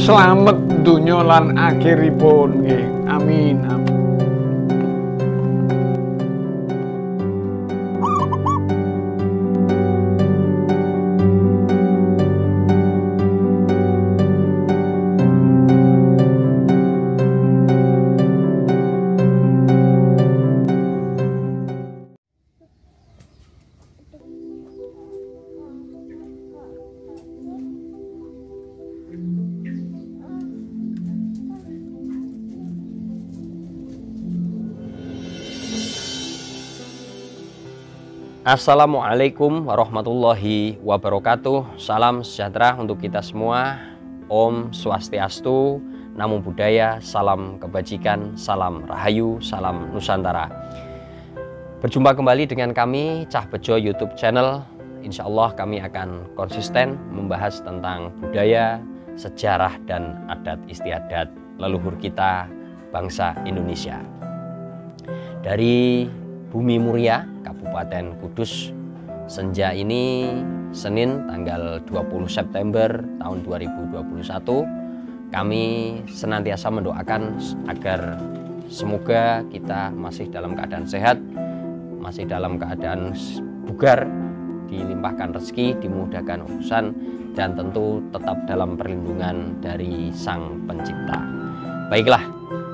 slamet donya lan akhiripun nggih. Amin. Amin. Assalamualaikum warahmatullahi wabarakatuh. Salam sejahtera untuk kita semua. Om Swastiastu, Namo Buddhaya, salam kebajikan, salam rahayu, salam Nusantara. Berjumpa kembali dengan kami Cah Bejo YouTube channel. Insya Allah kami akan konsisten membahas tentang budaya, sejarah dan adat istiadat leluhur kita bangsa Indonesia. Dari Bumi Muria, Kabupaten Kudus, senja ini Senin tanggal 20 September tahun 2021, kami senantiasa mendoakan agar semoga kita masih dalam keadaan sehat, masih dalam keadaan bugar, dilimpahkan rezeki, dimudahkan urusan, dan tentu tetap dalam perlindungan dari Sang Pencipta. Baiklah,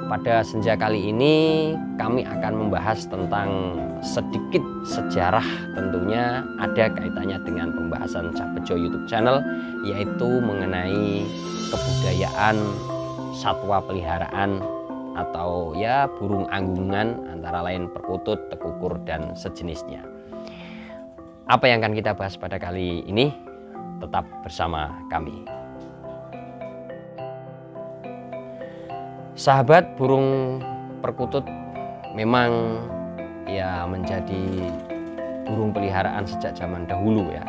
pada senja kali ini kami akan membahas tentang sedikit sejarah, tentunya ada kaitannya dengan pembahasan Cah Bejo YouTube channel, yaitu mengenai kebudayaan satwa peliharaan atau ya burung anggungan, antara lain perkutut, tekukur, dan sejenisnya. Apa yang akan kita bahas pada kali ini? Tetap bersama kami. Sahabat, burung perkutut memang ya menjadi burung peliharaan sejak zaman dahulu ya.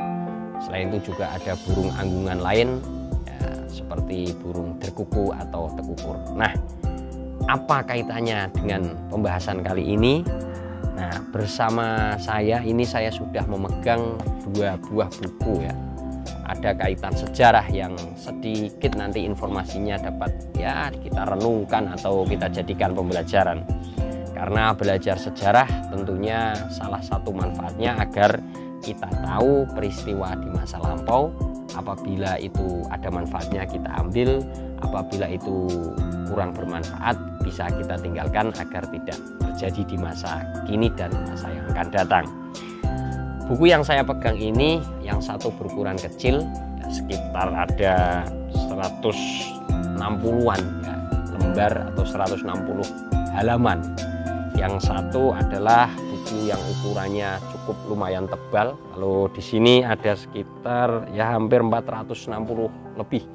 Selain itu juga ada burung anggungan lain ya, seperti burung derkuku atau tekukur. Nah, apa kaitannya dengan pembahasan kali ini? Nah, bersama saya ini saya sudah memegang 2 buah buku ya. Ada kaitan sejarah yang sedikit nanti informasinya dapat ya kita renungkan atau kita jadikan pembelajaran. Karena belajar sejarah tentunya salah satu manfaatnya agar kita tahu peristiwa di masa lampau. Apabila itu ada manfaatnya kita ambil, apabila itu kurang bermanfaat bisa kita tinggalkan agar tidak terjadi di masa kini dan masa yang akan datang. Buku yang saya pegang ini, yang satu berukuran kecil, ya sekitar ada 160-an ya, lembar atau 160 halaman. Yang satu adalah buku yang ukurannya cukup lumayan tebal. Kalau di sini ada sekitar ya hampir 460 lebih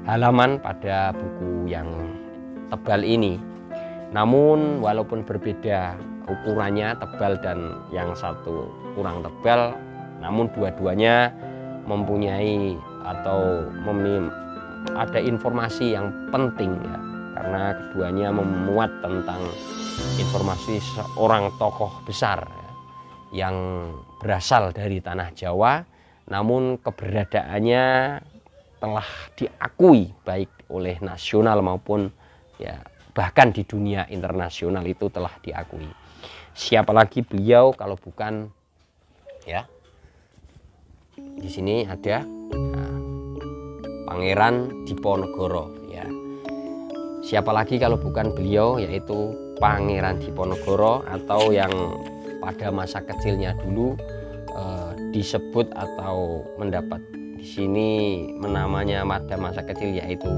halaman pada buku yang tebal ini. Namun walaupun berbeda ukurannya tebal dan yang satu kurang tebal, namun dua-duanya mempunyai atau ada informasi yang penting ya, karena keduanya memuat tentang informasi seorang tokoh besar ya, yang berasal dari tanah Jawa, namun keberadaannya telah diakui baik oleh nasional maupun ya bahkan di dunia internasional itu telah diakui. Siapa lagi beliau kalau bukan ya, di sini ada Pangeran Diponegoro ya. Siapa lagi kalau bukan beliau, yaitu Pangeran Diponegoro, atau yang pada masa kecilnya dulu disebut atau mendapat di sini namanya pada masa kecil yaitu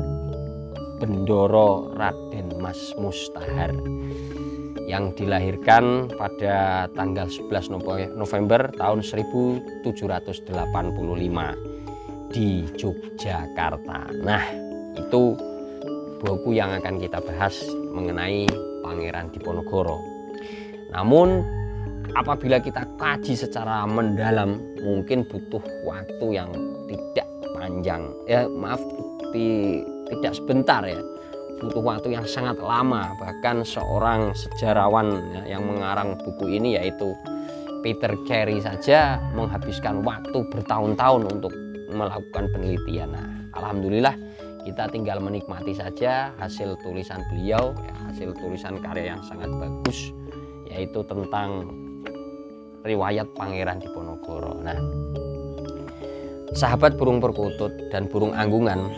Bendoro Raden Mas Mustahar, yang dilahirkan pada tanggal 11 November tahun 1785 di Yogyakarta. Nah, itu buku yang akan kita bahas mengenai Pangeran Diponegoro. Namun apabila kita kaji secara mendalam mungkin butuh waktu yang tidak panjang ya, maaf, tidak sebentar ya, butuh waktu yang sangat lama. Bahkan seorang sejarawan ya, yang mengarang buku ini yaitu Peter Carey saja menghabiskan waktu bertahun-tahun untuk melakukan penelitian. Nah, alhamdulillah Kita tinggal menikmati saja hasil tulisan beliau, ya, hasil tulisan karya yang sangat bagus, yaitu tentang riwayat Pangeran Diponegoro. Nah, sahabat burung perkutut dan burung anggungan,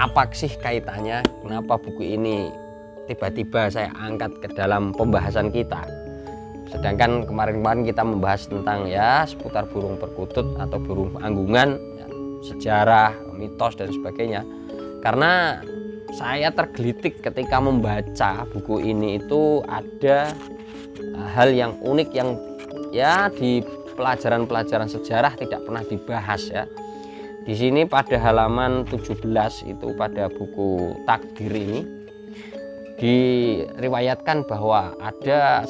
apa sih kaitannya? Kenapa buku ini tiba-tiba saya angkat ke dalam pembahasan kita? Sedangkan kemarin-kemarin kita membahas tentang ya seputar burung perkutut atau burung anggungan, ya, sejarah, mitos dan sebagainya. Karena saya tergelitik ketika membaca buku ini, itu ada hal yang unik yang ya di pelajaran-pelajaran sejarah tidak pernah dibahas ya. Di sini pada halaman 17 itu pada buku Takdir ini diriwayatkan bahwa ada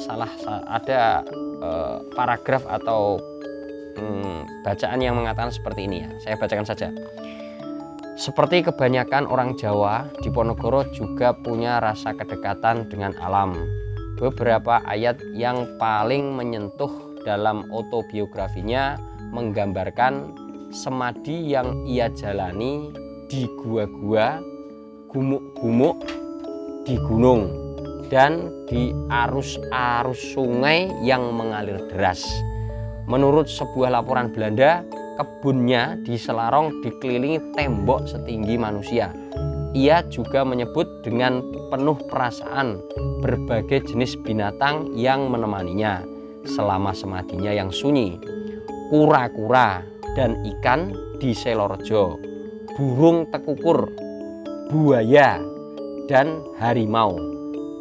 paragraf atau bacaan yang mengatakan seperti ini ya. Saya bacakan saja. Seperti kebanyakan orang Jawa, Diponegoro juga punya rasa kedekatan dengan alam. Beberapa ayat yang paling menyentuh dalam autobiografinya menggambarkan semadi yang ia jalani di gua-gua, gumuk-gumuk di gunung, dan di arus-arus sungai yang mengalir deras. Menurut sebuah laporan Belanda, kebunnya di Selarong dikelilingi tembok setinggi manusia. Ia juga menyebut dengan penuh perasaan berbagai jenis binatang yang menemaninya selama semadinya yang sunyi. Kura-kura dan ikan di Selorejo, burung tekukur, buaya, dan harimau.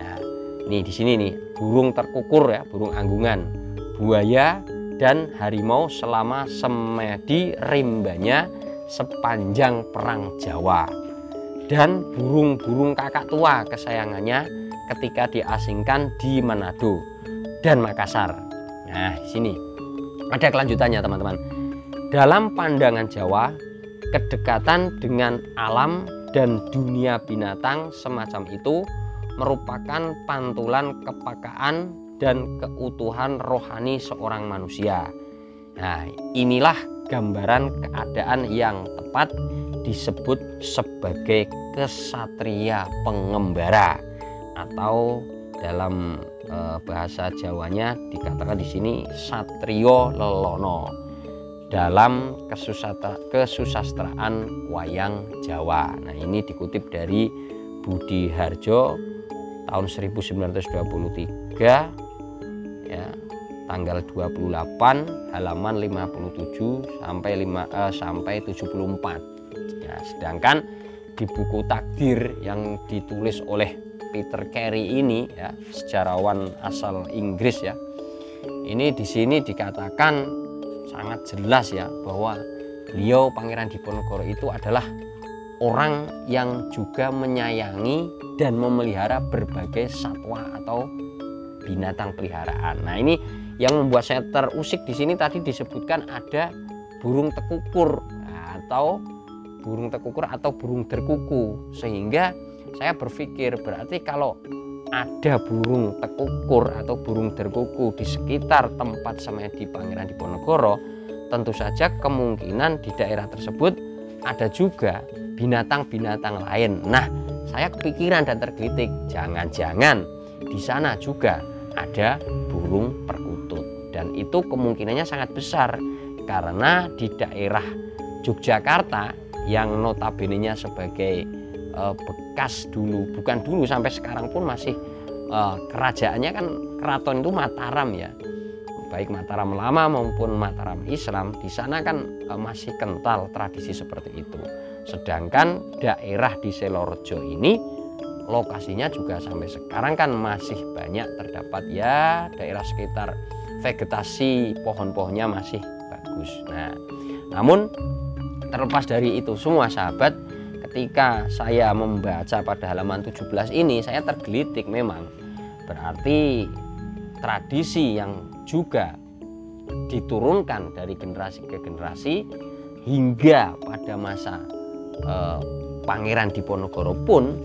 Nah, ini di sini nih, burung terkukur ya, burung anggungan, buaya dan harimau selama semedi rimbanya sepanjang perang Jawa, dan burung-burung kakak tua kesayangannya ketika diasingkan di Manado dan Makassar. Nah, di sini ada kelanjutannya teman-teman. Dalam pandangan Jawa, kedekatan dengan alam dan dunia binatang semacam itu merupakan pantulan kepekaan dan keutuhan rohani seorang manusia. Nah, inilah gambaran keadaan yang tepat disebut sebagai kesatria pengembara, atau dalam bahasa Jawanya dikatakan di sini satrio lelono dalam kesusastraan wayang Jawa. Nah, ini dikutip dari Budi Harjo tahun 1923 ya, tanggal 28 halaman 57 sampai 74. Ya, sedangkan di buku Takdir yang ditulis oleh Peter Carey ini ya, sejarawan asal Inggris ya. Ini di sini dikatakan sangat jelas ya bahwa beliau Pangeran Diponegoro itu adalah orang yang juga menyayangi dan memelihara berbagai satwa atau binatang peliharaan. Nah, ini yang membuat saya terusik di sini tadi disebutkan ada burung tekukur atau burung derkuku, sehingga saya berpikir berarti kalau ada burung tekukur atau burung derkuku di sekitar tempat semedi Pangeran Diponegoro, tentu saja kemungkinan di daerah tersebut ada juga binatang-binatang lain. Nah, saya kepikiran dan tergelitik, jangan-jangan di sana juga ada burung perkutut, dan itu kemungkinannya sangat besar karena di daerah Yogyakarta yang notabene-nya sebagai bekas dulu, bukan dulu sampai sekarang pun masih kerajaannya kan keraton itu Mataram ya, baik Mataram lama maupun Mataram Islam, di sana kan masih kental tradisi seperti itu. Sedangkan daerah di Selorejo ini lokasinya juga sampai sekarang kan masih banyak terdapat ya daerah sekitar vegetasi pohon-pohonnya masih bagus. Nah, namun terlepas dari itu semua sahabat, ketika saya membaca pada halaman 17 ini saya tergelitik memang. Berarti tradisi yang juga diturunkan dari generasi ke generasi hingga pada masa Pangeran Diponegoro pun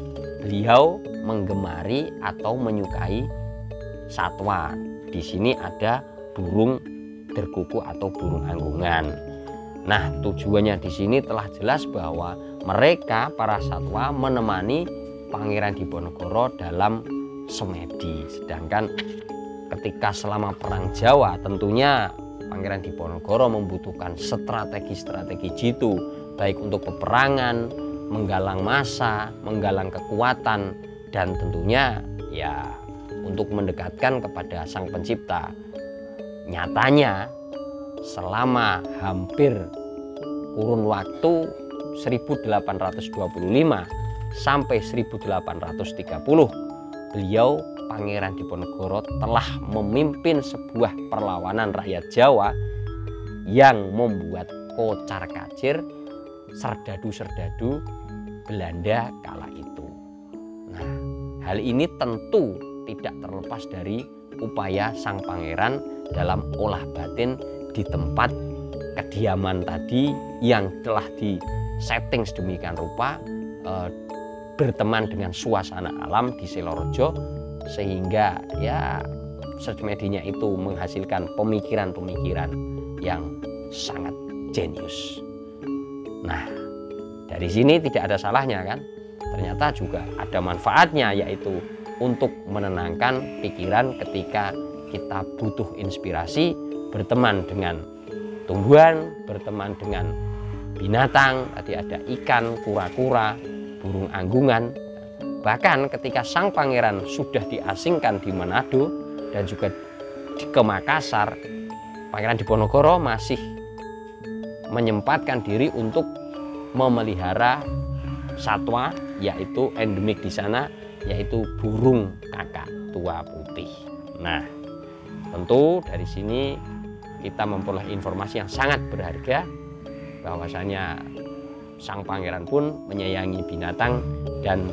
beliau menggemari atau menyukai satwa. Di sini ada burung derkuku atau burung anggungan. Nah, tujuannya di sini telah jelas bahwa mereka para satwa menemani Pangeran Diponegoro dalam semedi. Sedangkan ketika selama Perang Jawa tentunya Pangeran Diponegoro membutuhkan strategi-strategi jitu, baik untuk peperangan, menggalang massa, menggalang kekuatan, dan tentunya ya untuk mendekatkan kepada Sang Pencipta. Nyatanya selama hampir kurun waktu 1825 sampai 1830, beliau Pangeran Diponegoro telah memimpin sebuah perlawanan rakyat Jawa yang membuat kocar-kacir serdadu-serdadu Belanda kala itu. Nah, hal ini tentu tidak terlepas dari upaya sang pangeran dalam olah batin di tempat kediaman tadi yang telah disetting sedemikian rupa, berteman dengan suasana alam di Selorojo, sehingga ya semedinya itu menghasilkan pemikiran-pemikiran yang sangat jenius. Nah, dari sini tidak ada salahnya kan? Ternyata juga ada manfaatnya, yaitu untuk menenangkan pikiran ketika kita butuh inspirasi, berteman dengan tumbuhan, berteman dengan binatang, tadi ada ikan, kura-kura, burung anggungan. Bahkan ketika sang pangeran sudah diasingkan di Manado dan juga ke Makassar, Pangeran Diponegoro masih menyempatkan diri untuk memelihara satwa yaitu endemik di sana, yaitu burung kakak tua putih. Nah, tentu dari sini kita memperoleh informasi yang sangat berharga bahwasanya sang pangeran pun menyayangi binatang dan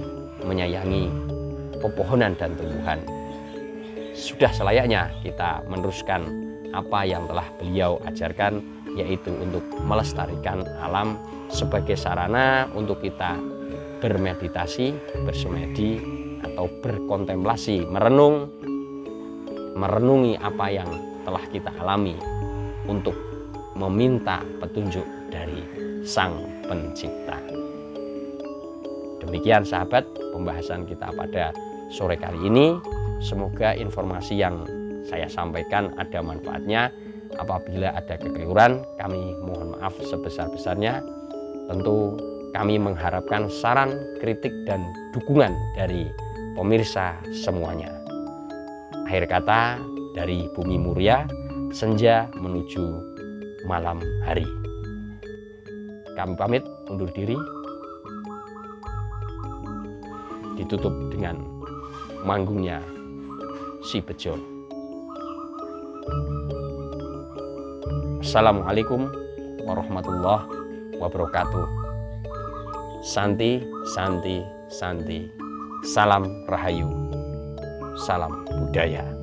menyayangi pepohonan dan tumbuhan. Sudah selayaknya kita meneruskan apa yang telah beliau ajarkan, yaitu untuk melestarikan alam sebagai sarana untuk kita bermeditasi, bersemedi, atau berkontemplasi, merenungi apa yang telah kita alami untuk meminta petunjuk dari Sang Pencipta. Demikian sahabat pembahasan kita pada sore kali ini. Semoga informasi yang saya sampaikan ada manfaatnya. Apabila ada kekeliruan, kami mohon maaf sebesar-besarnya. Tentu kami mengharapkan saran, kritik, dan dukungan dari pemirsa semuanya. Akhir kata dari Bumi Muria, senja menuju malam hari. Kami pamit undur diri. Ditutup dengan manggungnya Si Bejo. Assalamualaikum warahmatullahi wabarakatuh. Santi, santi, santi. Salam Rahayu. Salam budaya.